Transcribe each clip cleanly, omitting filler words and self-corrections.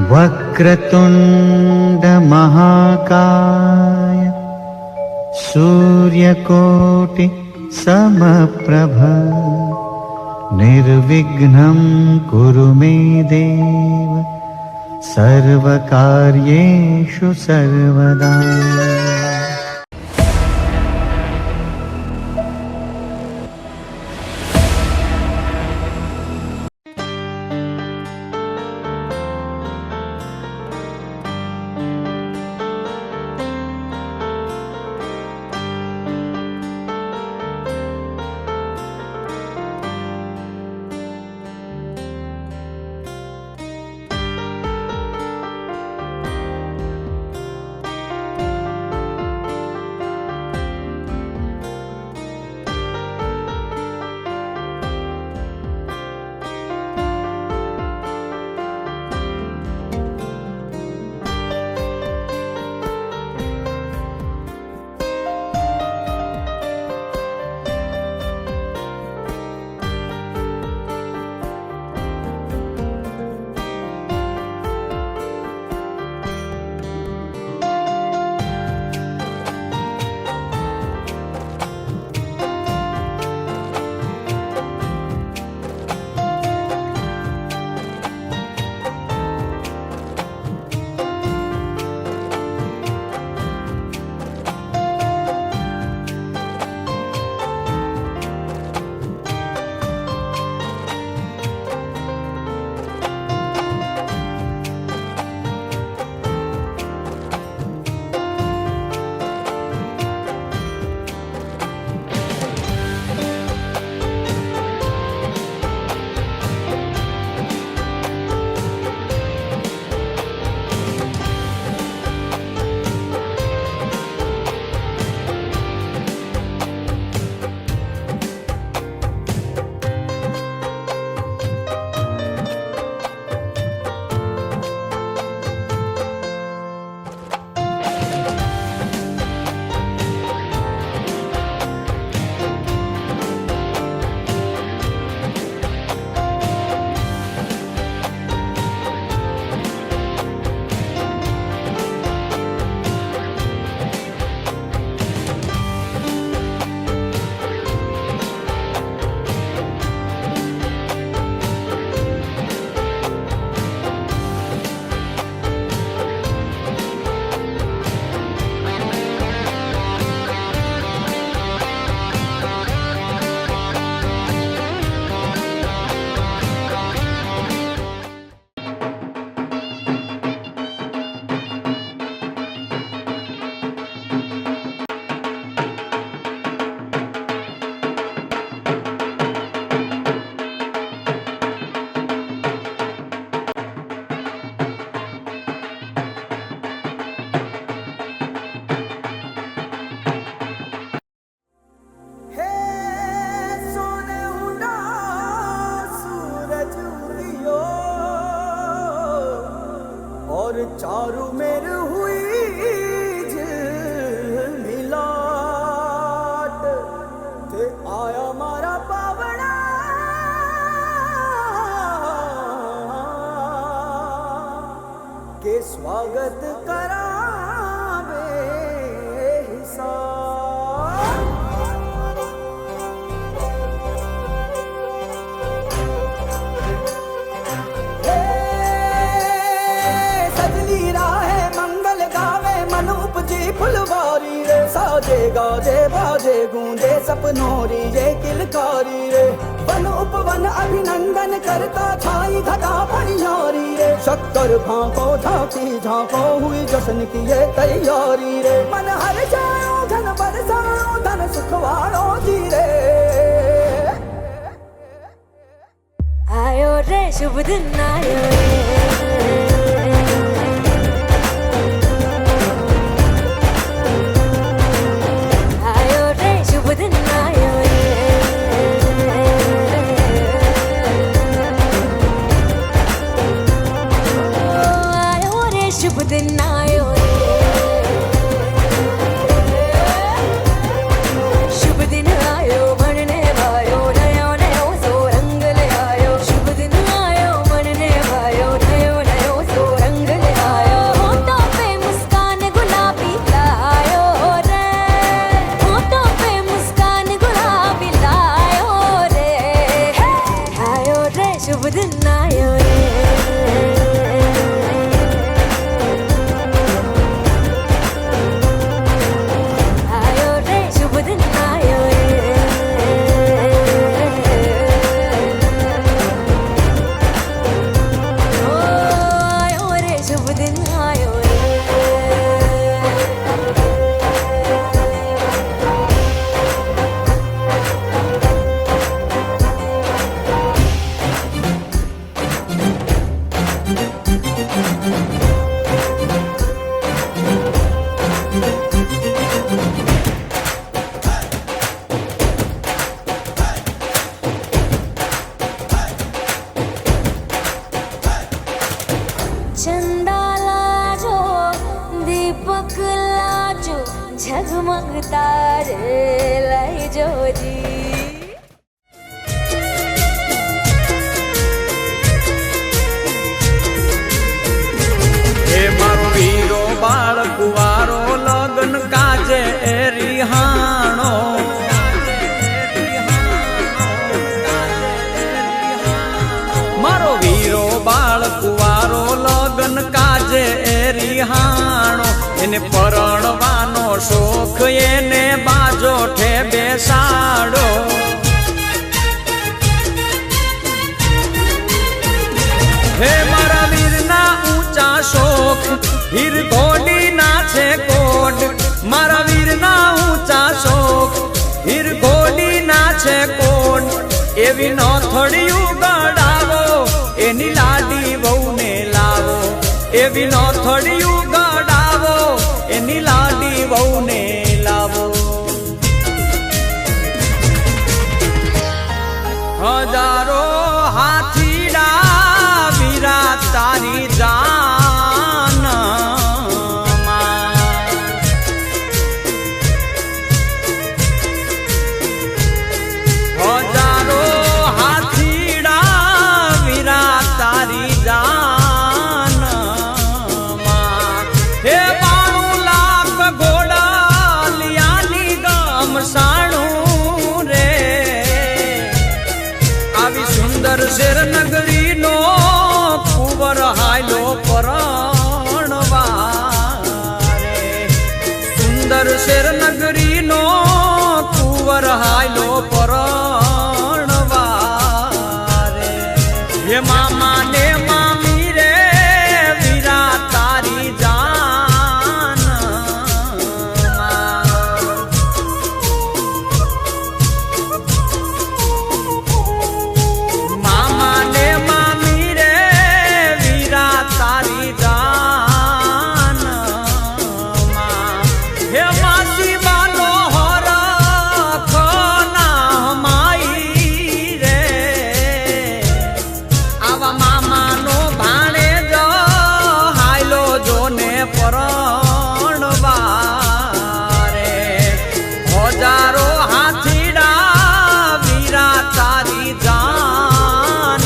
वक्रतुंड महाकाय सूर्यकोटि समप्रभ निर्विघ्नं कुरु मे देव सर्वकार्येषु सर्वदा। चारू मेर हुई मिलाट ते आया मारा पावड़ा के स्वागत करावे हिसाब। फुलवारी रे साजे गाजे बाजे गूंजे सपनोरी रे किलकारी रे वन उपवन अभिनंदन करता छाई घटा पनियारी रे शक्कर भांको झांकी झांको हुई जश्न की ये तैयारी रे मन हर जाओ धन बरसाओ धन सुखवारो जी रे। आयो रे शुभ दिन आयो रे शुभ दिन आयो शुभ दिन आयो बनने भायो नयो नयो सो रंग ले आयो शुभ दिन आयो बनने भायो। आयो रे, आयो रे शुभ दिन आयो रे, ओ आयो रे शुभ दिन आयो रे। चंदा लाजो दीपक लाजो झगमगता रे लाजो जी। हे मारो वीरो बाळ कुवारो लगन काजे रिहाणो, मारो वीरो बाळ कुवारो लगन काजे रिहाणो, એને પરણવાનો શોખ એને બાજો ઠે બેસાડો। હે મારા વીરના ઊંચા શોખ હીર ઘોડી નાચે કોડ, મારા વીરના ઊંચા શોખ હીર ઘોડી નાચે કોડ, એવી નોથડિયું ગડાવો એની લાડી વહુને લાવો, એવી નોથડિયું ગડાવો એની લાડી વહુને લાવો। હજારો હાથીડા વીરા તારી જાન, હજારો હાથીડા વીરા તારી જાન, હે 92 લાખ ઘોડા લિયાની ગમસાણું રે, આવી સુંદર શેર નગરી નો કુંવર હાયલો પરણવા રે, સુંદર શેર નગરી નો કુંવર હાયલો પરણવા રે। હે મામા ને મામી રે વીરા તારી જાન, મામા ને મામી રે વીરા તારી જાન, હે માસી બાનો હરખના માઈ રે, આવા મામાનો ભાણેજ હાયલો જોને પરણવા રે, હજારો હાથીડા વીરા તારી જાન।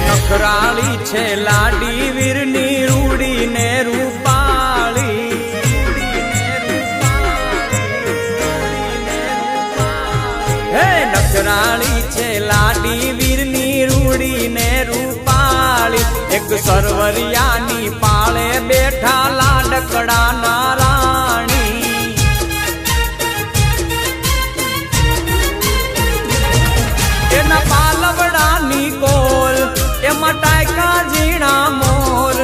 નખરાળી છે લાડી વીરની રૂડી ને રૂપાળી, હે નખરાળી છે લાડી વીરની રૂડી ને રૂપાળી, એક સરવરિયાની પાળે બેઠા લાડકડા ના રાણી, એના પાલવડાની કોલ એમાં ટાયકા ઝીણા મોર,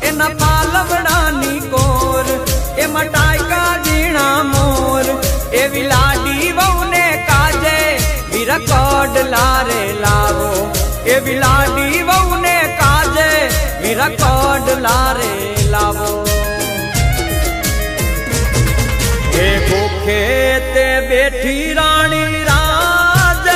એના પાલવડાની કોર એમાં ટાયકા ઝીણા મોર, એવી લાડી વહુને કાજે વીરા કોડલા રે લાવો, એવી લાડી વહુને કાજે વીરા કોડલા રે લાવો। એ ભૂખે તે બેઠી રાણી રાજ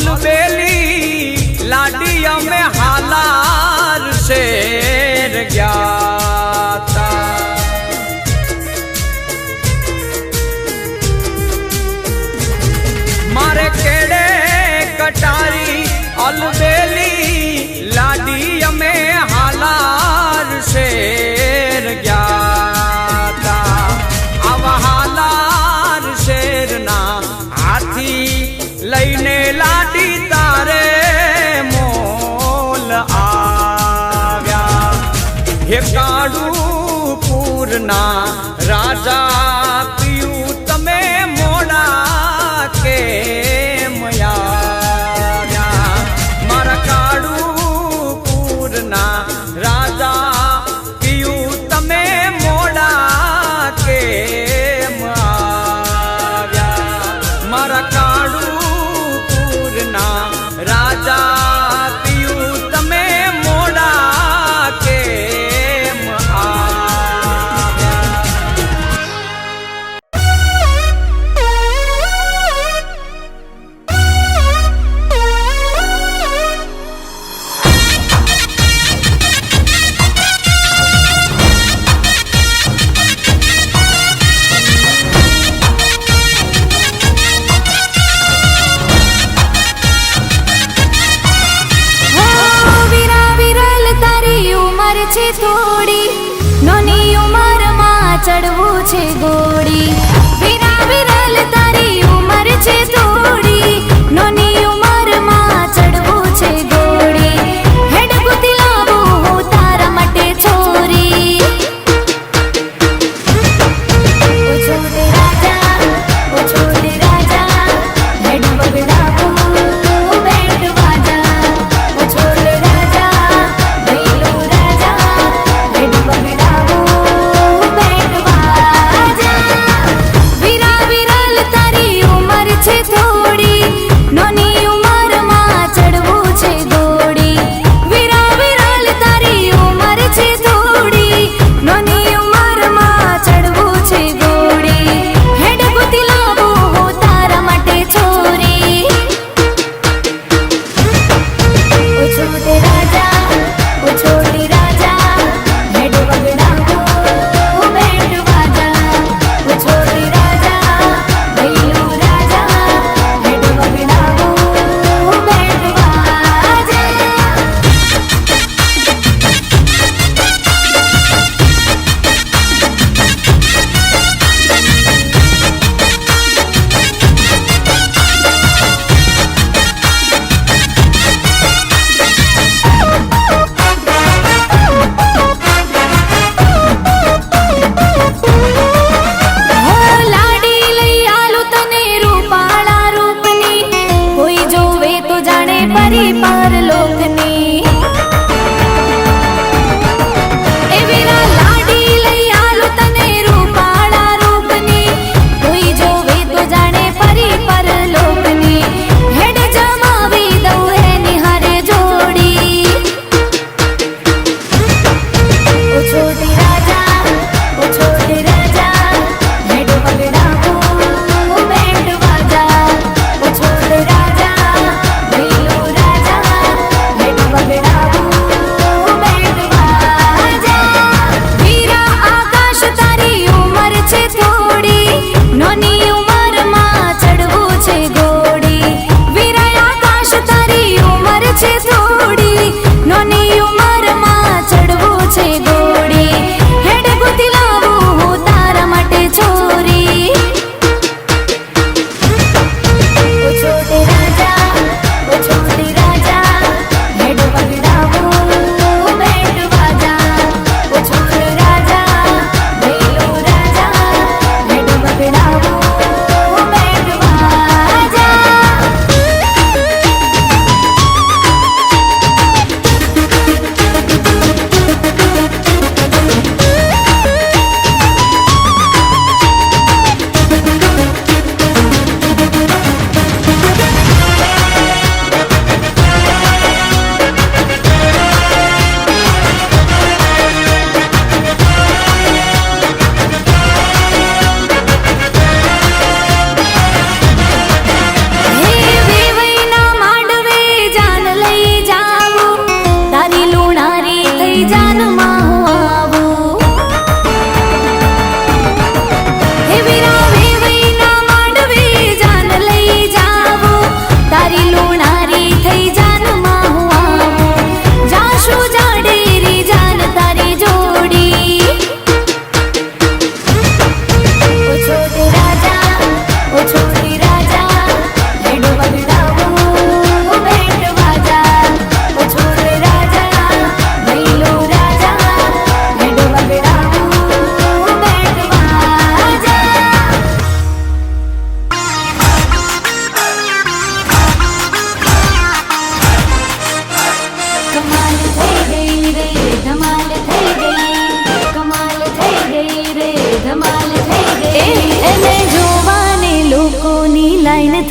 अलबेली लाडिया में हालार शेर ज्ञाता मारे केड़े कटारी अलबेली लाडिया में हालार शेर ज्ञाता अब हालार शेर ना हाथी लईने लाडी तारे मोल आव्या हे काडू पूरना राजा पियू तमे मोड़ा के मयाव्या मारा काडू पूरना राजा पियू तमे मोड़ा के मयाव्या मारा काडू पूरना राजा पियू तमे मोड़ा के आव्या વીરા વિરલ તારી ઉંમર છે થોડી નોની ઉંમરમાં ચડવું છે ઘોડી વીરા વિરલ તારી ઉંમર છે થોડી નોની ઉંમરમાં ચડવું છે ઘોડી હેડ ગુતી લાવું હું તારા માટે છોરી ઓ છોટે રાજા હેડ બગડાવું બેટ વાજા ઓ છોટે રાજા ભૈલો રાજા હેડ બગડાવું બેટ વાજા વીરા વિરલ તારી ઉંમર છે થોડી નોની ઉંમરમાં ચડવું છે ઘોડી વીરા વિરલ તારી ઉંમર છે થોડી નોની ઉંમરમાં ચડવું છે ઘોડી હેડ ગુતી લાવું હું તારા માટે છોરી ઓ છોટે રાજા હેડ બગડાવું બેટ વાજા ઓ છોટે રાજા ભૈલો રાજા હેડ બગડાવું બેટ વાજા હો લાડી લઈ આલું તને રૂપાળા રૂપની કોઈ જોવે તો જાણે પરી પરલોકની એ વીરા લાડી લઈ આલું તને રૂપાળા રૂપની કોઈ જોવે તો જાણે પરી પરલોકની હેડ જમાવી દઉં એની હારે જોડી ઓ છોટે રાજા હેડ બગડાવું બેટ વાજા ઓ છોટે રાજા ભૈલો રાજા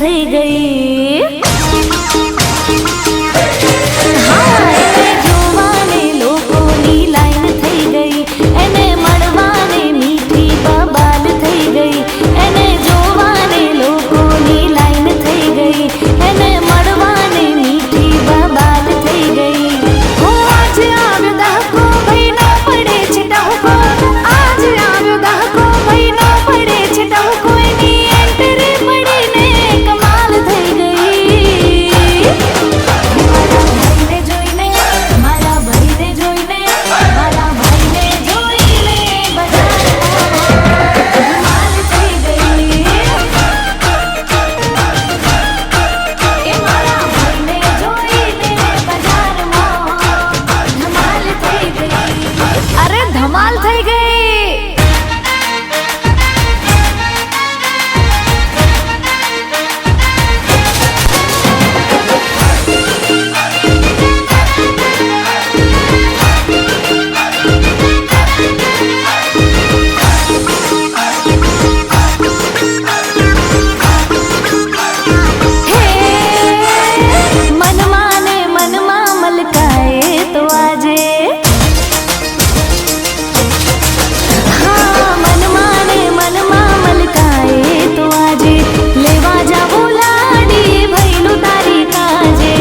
થઈ ગઈ. હા, એને જોવાને લોકોની લાઈન થઈ ગઈ, એને મળવાને મીઠી બબાલ થઈ ગઈ, એને જોવાને લોકોની લાઈન થઈ ગઈ, એને મળવાને મીઠી બબાલ થઈ ગઈ. હો આજે આવ્યો દહકો ભાઈ નો પડે છે ટહુકો, આજે આવ્યો દહકો ભાઈ નો પડે છે ટહુકો, એની એન્ટ્રી પડીને કમાલ થઈ ગઈ. મારા ભાઈને જોઈને મારા ભાઈને જોઈને બજારમાં કમાલ થઈ ગઈ. એ મારા ભાઈને જોઈને બજારમાં ધમાલ થઈ ગઈ. અરે ધમાલ થઈ ગઈ. મનમાં ને મનમાં મલકાએ તો આજે, હા મનમાં ને મનમાં મલકાએ તો આજે, લેવા જાવું લાડી ભઈલું તારી કાજે.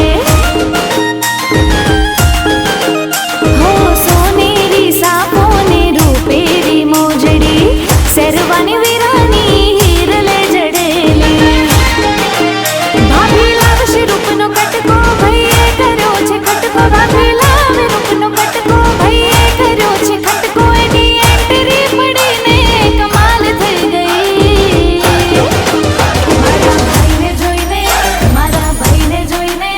હો સોનેરી સાપોને રૂપેરી મોજડી, શેરવાની વીરાની હીરલે જડેલી. ભાભી લાવશે રૂપનો કટકો ભાઈએ કર્યો છે ખટકો, ભાભી લાવે રૂપનો કટકો ભાઈએ કર્યો છે ખટકો, એની એન્ટ્રી પડીને કમાલ થઈ ગઈ. મારા ભાઈને જોઈને મારા ભાઈને જોઈને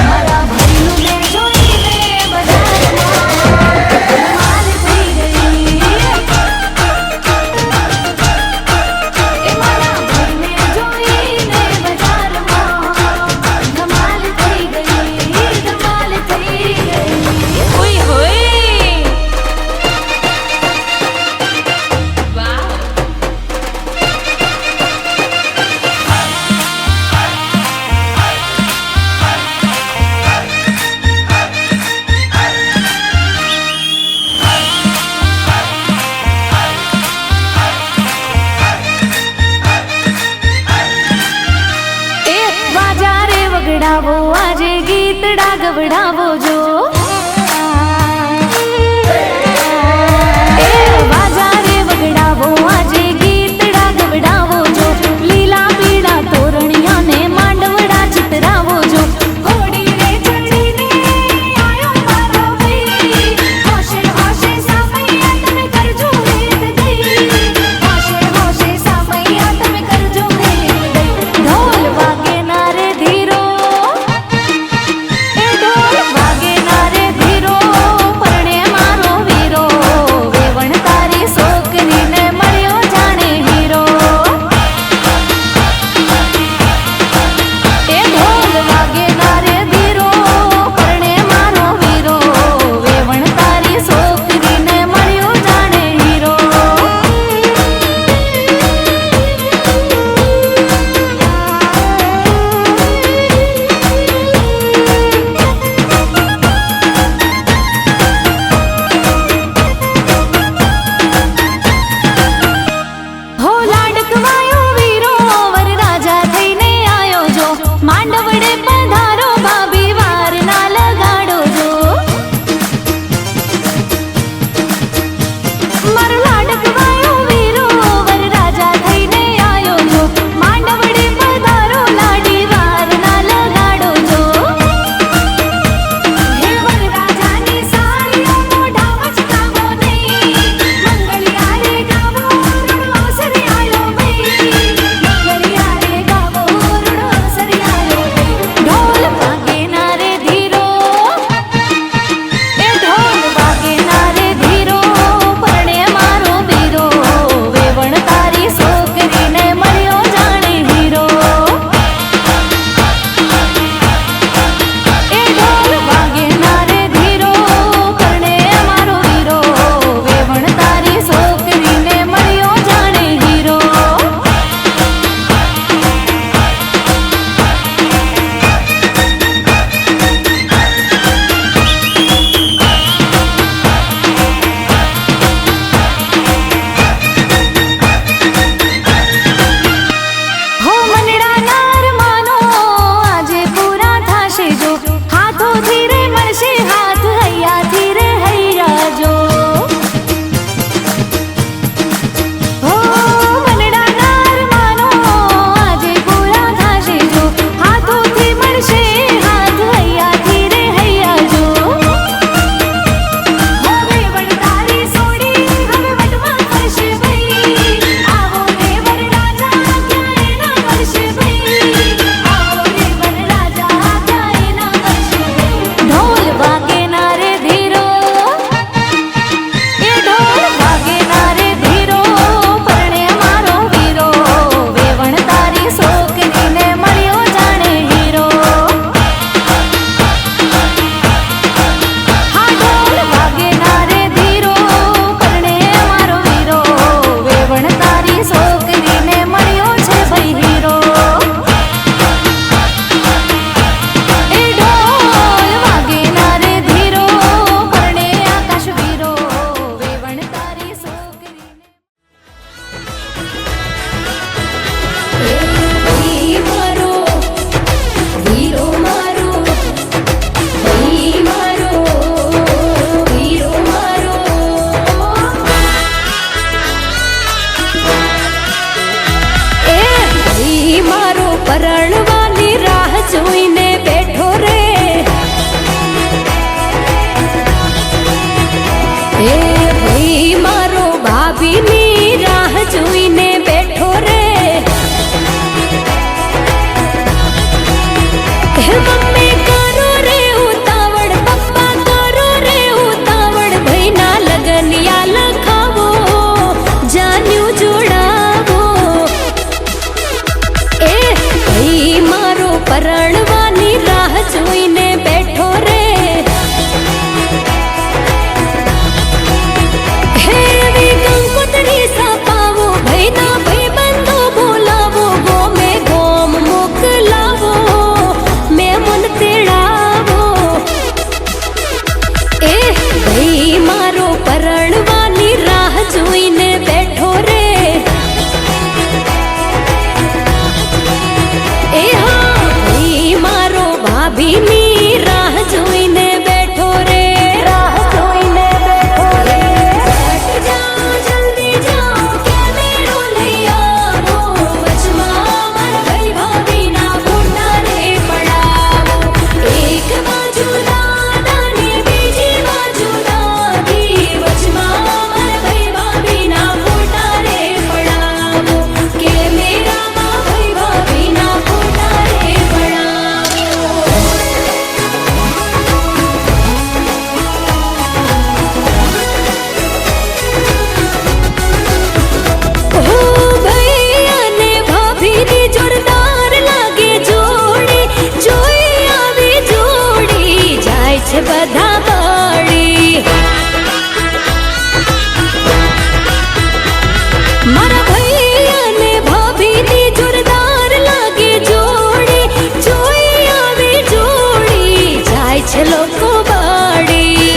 મારા ભાઈનું ને જોઈને બજારમાં કમાલ થઈ ગઈ. એ મારા ભાઈને જોઈને બજારમાં ધમાલ થઈ ગઈ, ધમાલ થઈ ગઈ. ઓય હોય વાહ. એ વાજારે વગડાવો આજે ગીતડા ગવડાવો જો. એ વાજારે વગડાવો આજે ગીતડા ગવડાવો જો, લીલા પીળા તોરણિયાને માંડવડા ચિતરાવો જો. ઘોડી રે ચડીને આયો મારો ભાઈ, હોશે હોશે સામૈયા તમે કરજો રેત ગઈ, હોશે હોશે સામૈયા તમે કરજો રેત ગઈ. ઢોલ વાગે ના રે ધીરો, એ ઢોલ વાગે હાથોથી રે મળશે હાથ હૈયાથી રે હૈયા જો હો મનડાનાર માનો આજે પૂરા થશે જો હાથોથી મળશે હાથ હૈયાથી રે હૈયા જો હવે વડતારી સોડી હવે વટમાં ફરશે ભાઈ આવો રે વરરાજા ક્યાંય ના મળશે ભાઈ આવો રે વરરાજા ક્યાંય ના મળશે ઢોલ વાગે ના રે ધીરો એ ઢોલ વાગે ના રે ધીરો પરણે મારો વીરો વેવણ તારી છોકરીને મળ્યો જાણે હીરો હા ઢોલ વાગે ના રે ધીરો પરણે મારો વીરો વેવણ તારી છોકરીને મળ્યો છે ભાઈ હીરો એ ઢોલ વાગે ના રે ધીરો પરણે આકાશ વીરો વેવણ તારી છોકરીને ભાઈ મારો વીરો મારો ભાઈ મારો વીરો મારો એ ભાઈ મારો પરણવાની રાહ જોઈને બેઠો રે એ ભાઈ મારો ભાભીની રાહ જોઈને બેઠો રે હે મમ્મી કરો રે ઉતાવળ પપ્પા કરો રે ઉતાવળ ભાઈના લગનિયા લખાવો જાન્યું જોડાવો એ ભાઈ મારો પરણવાની રાહ જોઈને બેઠો રે હે વી કંકોત્રી સાપાવો ભાઈના ભાઈબંધો બોલાવો ગોમે ગોમ મોકલાવો મેમન તેડાવો એ ભાઈ મારો પરણવાની રાહ જોઈને બેઠો રે એ હા ભાઈ મારો ભાભીની રાહ જોઈને બેઠો રે રાહ જોઈને બેઠો રે હટ જાઓ જલ્દી જાઓ કે મેળો લઈ આવો વચમાં મારા ભાઈ ભાભીના ફોટા રે પડાવો એક બાજુ દાદા ને બીજી બાજુ દાદી વચમાં મારા ભાઈ ભાભીના ફોટા રે પડાવો કે મેરામાં ભાઈ ભાભીના ફોટા રે પડાવો ઓ ભાઈ અને ભાભીની જોરદાર લાગે જોડી જોઈ આવી જોડી જાય છે બધા બાળી મારા ભાઈ અને ભાભીની જોરદાર લાગે જોડી જોઈ આવી જોડી જાય છે લોકો બાળી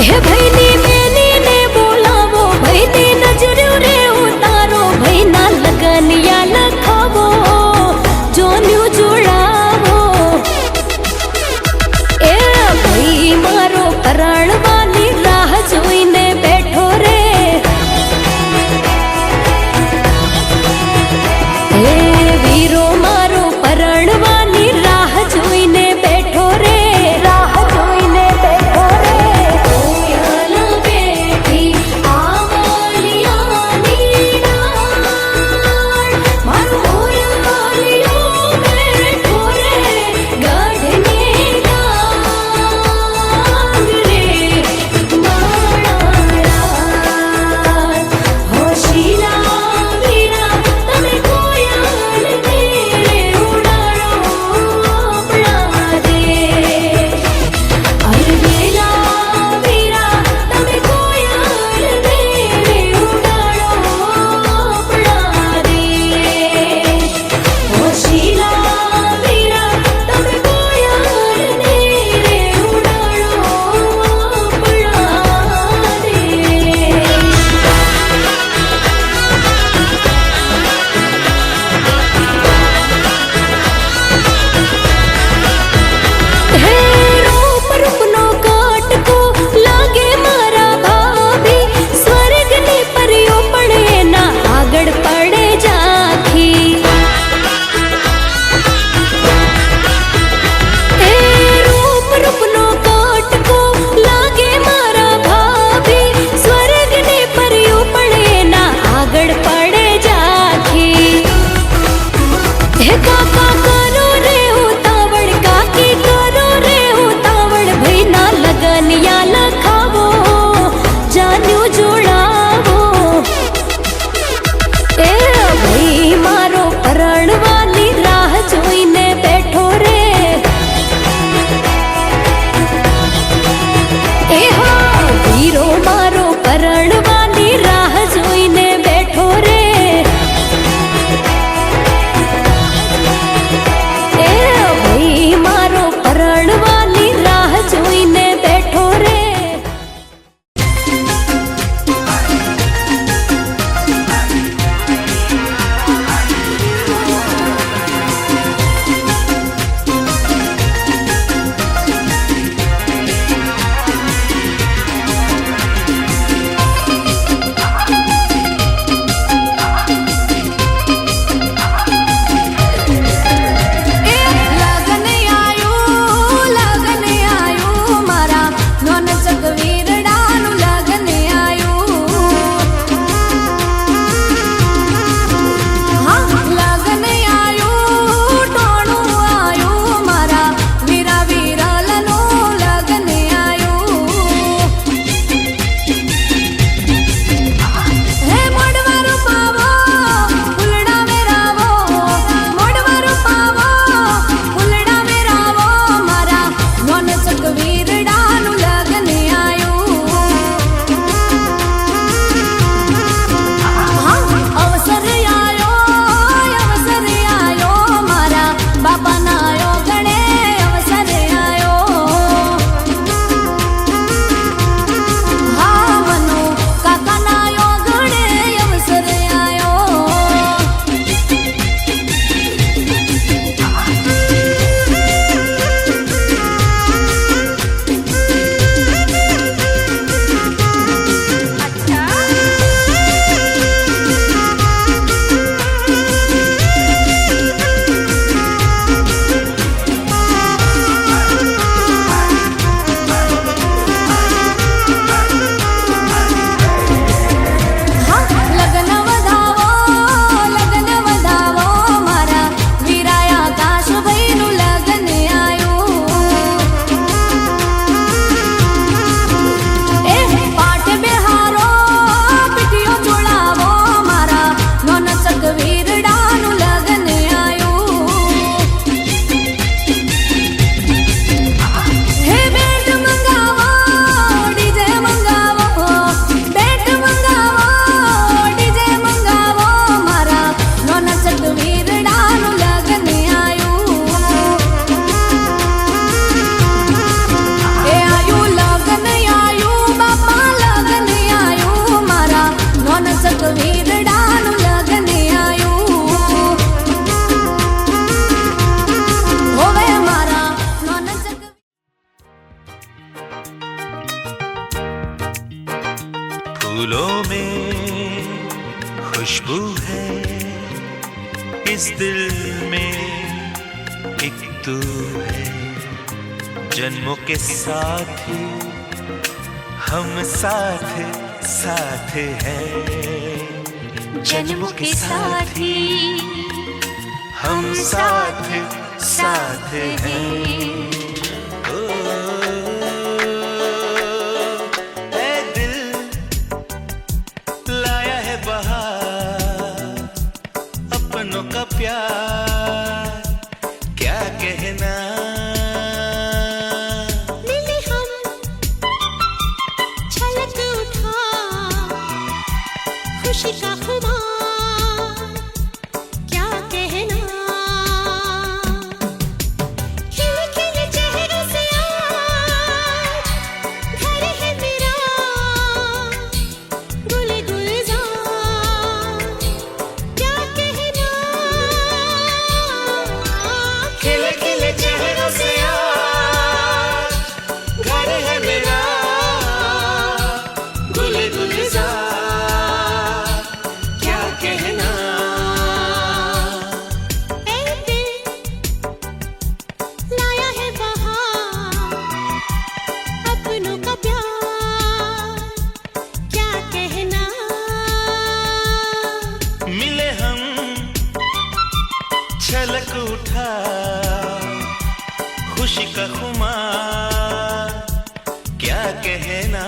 હે ભાઈની બેનીને બોલાવો ભાઈની નજર્યું રે ઉતારો ભાઈના લગનિયા લખાવો જોન્યું જોડાવો એ इस दिल में एक तू है, जन्मों के साथी हम साथ साथ हैं। जन्मों के साथी हम साथ साथ हैं। ओ, ऐ दिल लाया है बहार, अपनों का प्यार क्या कहना। मिले हम छलक उठा खुशी का खुमार क्या कहना। खिले खिले चेहरों से आज घर है मेरा गुल गुलजार क्या कहना। खिले खिले चेहरों से आज घर है मेरा गुल गुलजार क्या कहना। ऐ दिल लाया है बहार, अपनों का प्यार क्या कहना। मिले हम छलक उठा खुशी का खुमार क्या कहना।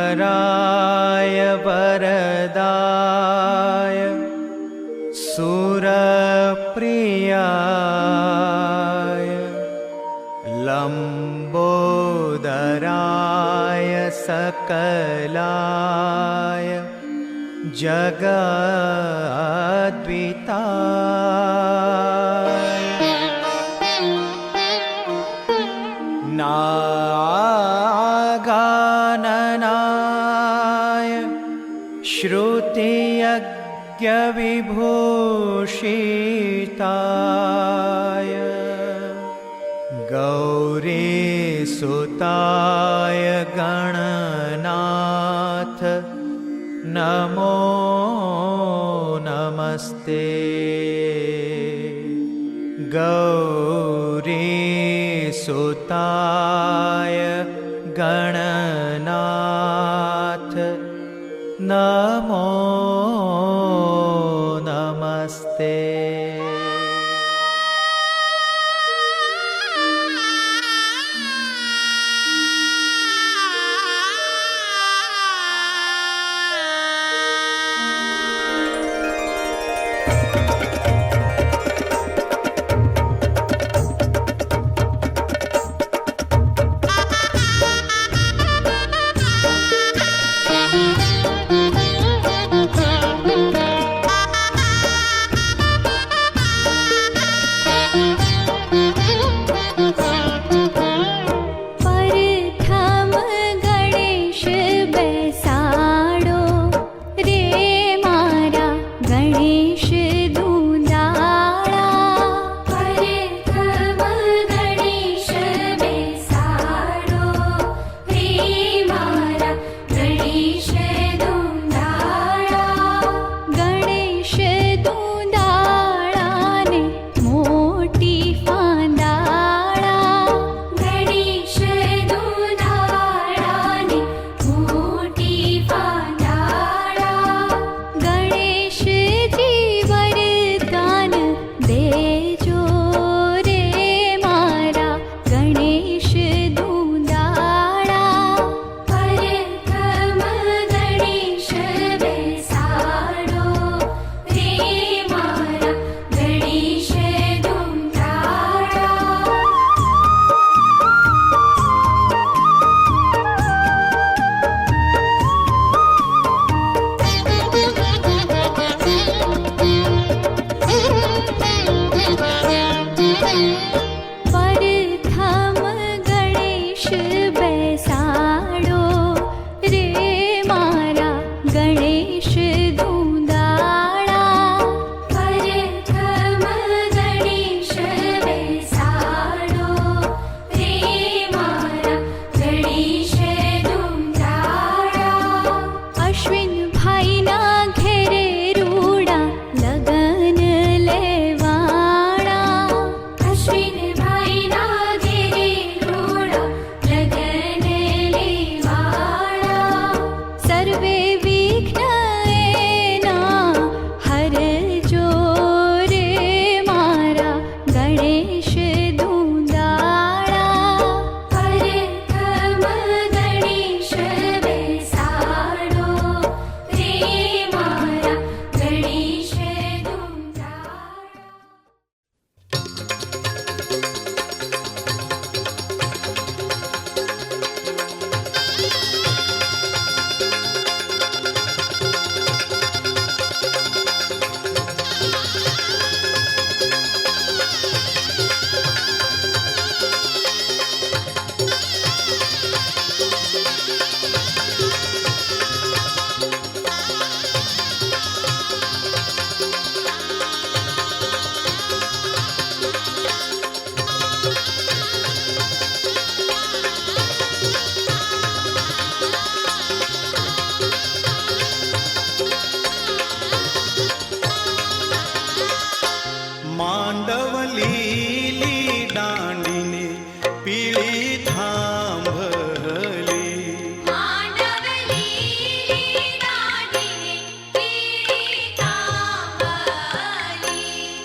विघ्नेश्वराय वरदाय सुरप्रियाय लम्बोदराय सकलाय जगद्विताय नागाननाय श्रुतियज्ञविभूषिताय गौरीसुताय गणनाथ नमो नमस्ते गौरीसुताय गणनाथ नमो नमस्ते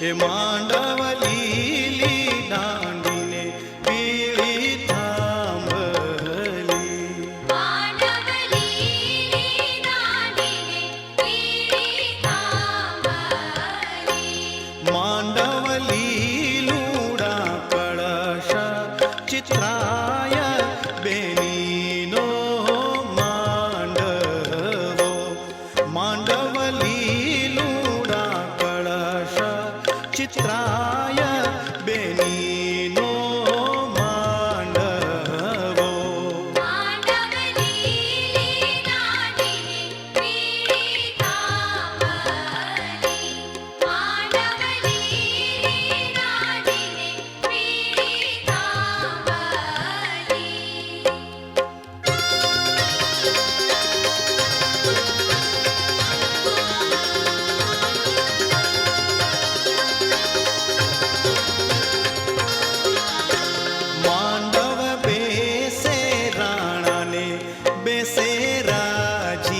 એ માંડવલી દાંડીને પીળી થાંભલી. માંડવલી લુડા કળશ ચિત્રાય બેનીનો માંડવો. માંડવલી લુડા કળશ ચિત્રાય બેનીનો માંડવો. માંડવ બેસે રાણાને બેસે રાજીયા.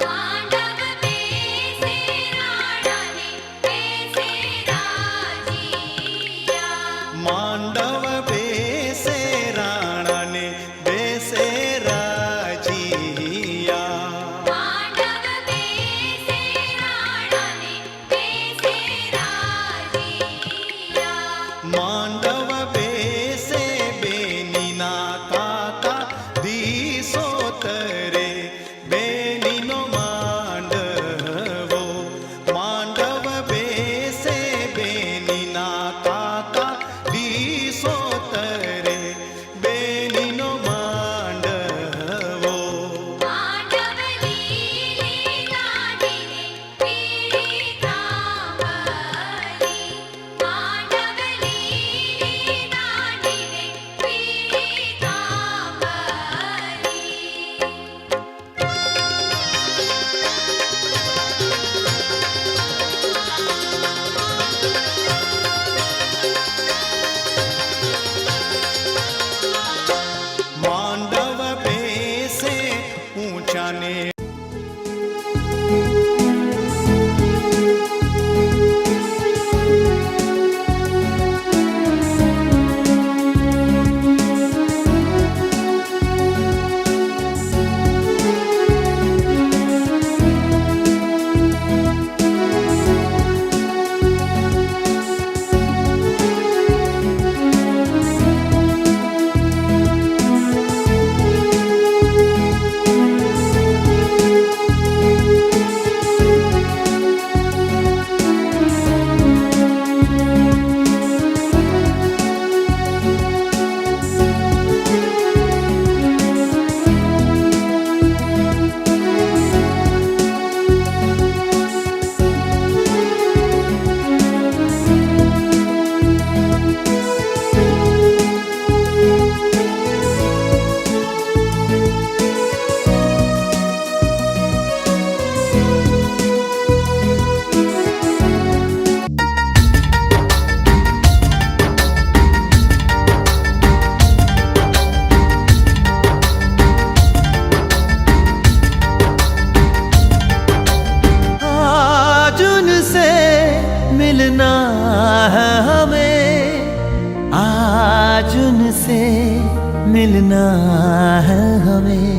માંડવ બેસે રાણાને બેસે રાજીયા. માંડવ બેસે બેનીના કાકા દીસોતરે બેનીનો માંડવો. માંડવ બેસે બેનીના કાકા દીસોતરે બેનીનો માંડવો. માંડવ બેસે ઊંચાને आज उनसे मिलना है हमें, आज उनसे मिलना है हमें।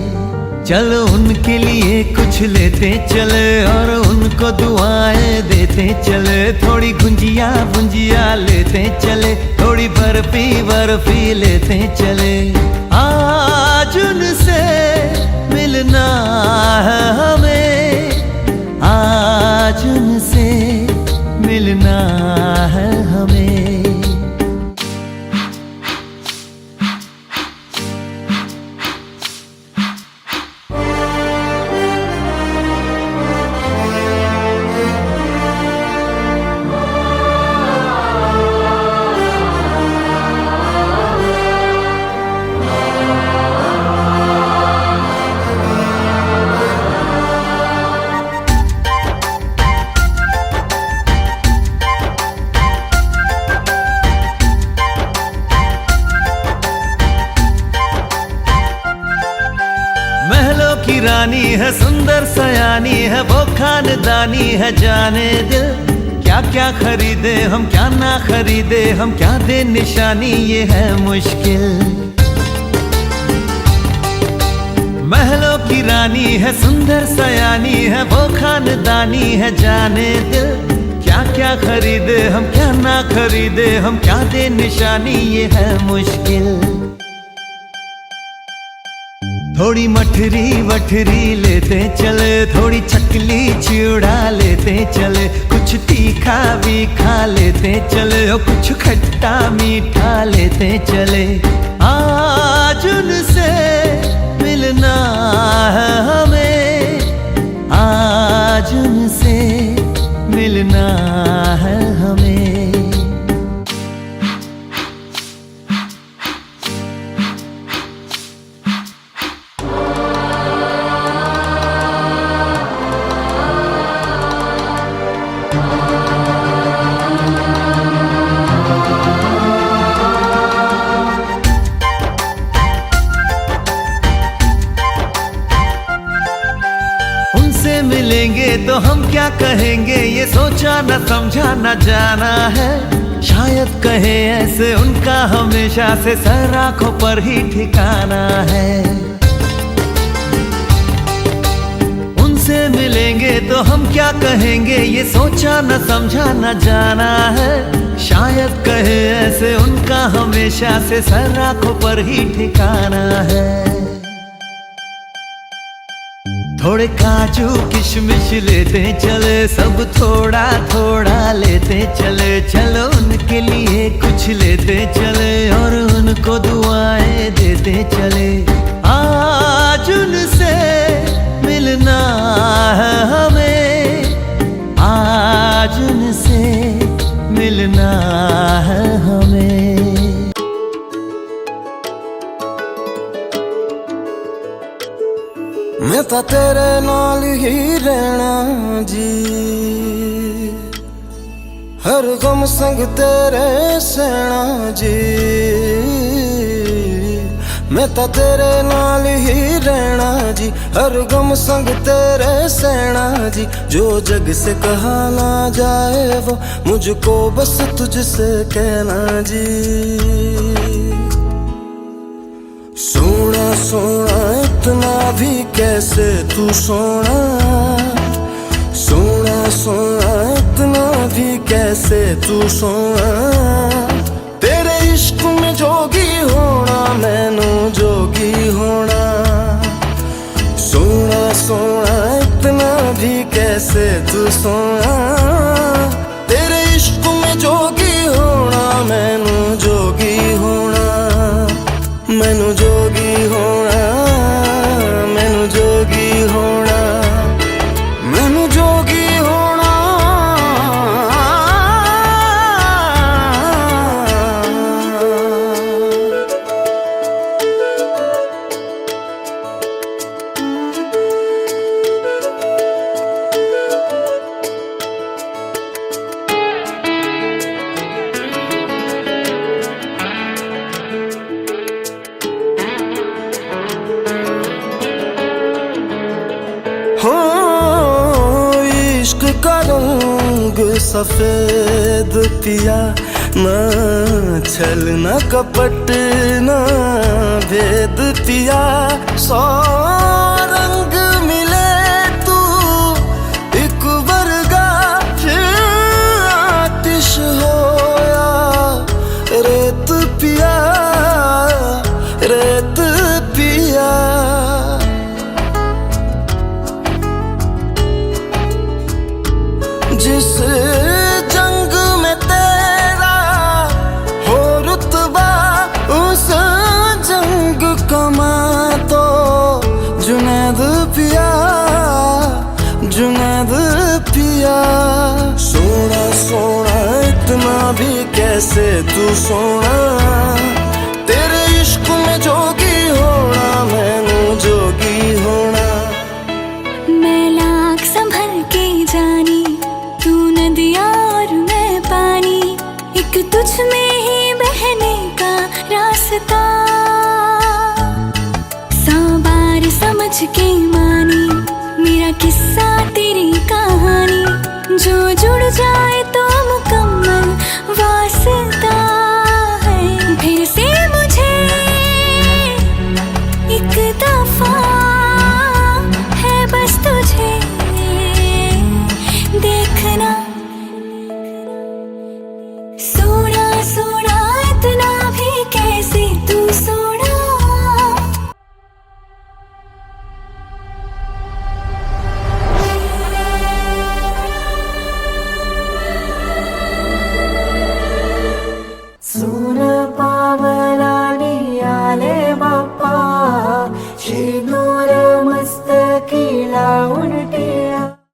चलो उनके लिए कुछ लेते चले और उनको दुआएं देते चले। थोड़ी गुंजिया गुंजिया लेते चले, थोड़ी बर्फी बर्फी लेते चले। आज उनसे मिलना है हमें, आज उनसे मिलना है हमें। की रानी है, सुंदर सयानी है, वो खानदानी है, जाने दिल क्या क्या क्या खरीदे हम क्या ना खरीदे हम, क्या दे निशानी ये है मुश्किल। महलों की रानी है सुंदर सयानी है, वो खानदानी है जाने दिल। क्या क्या खरीदे हम क्या ना खरीदे हम, क्या दे निशानी ये है मुश्किल। थोड़ी मठरी वठरी लेते चले, थोड़ी चकली चिड़ा लेते चले, कुछ तीखा भी खा लेते चले, और कुछ खट्टा मीठा लेते चले। आज उनसे मिलना है हमें, आज उनसे मिलना है हमें। उनसे मिलेंगे तो हम क्या कहेंगे, ये सोचा न समझा न जाना है। शायद कहे ऐसे उनका हमेशा से सर आंखों पर ही ठिकाना है। उनसे मिलेंगे तो हम क्या कहेंगे, ये सोचा न समझा न जाना है। शायद कहे ऐसे उनका हमेशा से सर आंखों पर ही ठिकाना है। थोड़े काजू किशमिश लेते चले, सब थोड़ा थोड़ा लेते चले, चलो उनके लिए कुछ लेते चले और उनको दुआएं देते चले। आज उनसे मिलना है हमें, आज उनसे मिलना है हमें। मैं तो तेरे नाल ही रहना जी, हर गम संग तेरे सहना जी। मैं तो तेरे नाल ही रहना जी, हर गम संग तेरे सहना जी। जो जग से कहा ना जाए वो मुझको बस तुझसे कहना जी। सोना सोना इतना भी कैसे तू सोना, सोना सोना इतना भी कैसे तू सोना। तेरे इश्क में जोगी होना मैनू जोगी होना। सोना सोना इतना भी कैसे तू सोना। तेरे इश्क में जोगी होना मैनू जोगी होना। मैनू जोगी होना, मैनू जोगी होना, मैनू जोगी होना। हो इश्क का रंग सफेद पिया, न छल न कपट न भेद पिया। सौ रंग मिले तू एक वर्गा, आतिश होया रेत पिया, रेत पिया। जिस जंग में तेरा हो रुतबा, उस जंग कमा तो जुनैद पिया, जुनैद पिया। सोना सोना इतना भी कैसे तू सोना। तेरे इश्क में जोगी होना मैनू जोगी होना। मैं लाख संभल के जानी, तू नदिया और मैं पानी, एक तुझ में ही बहने का रास्ता। 100 बार समझ के मानी,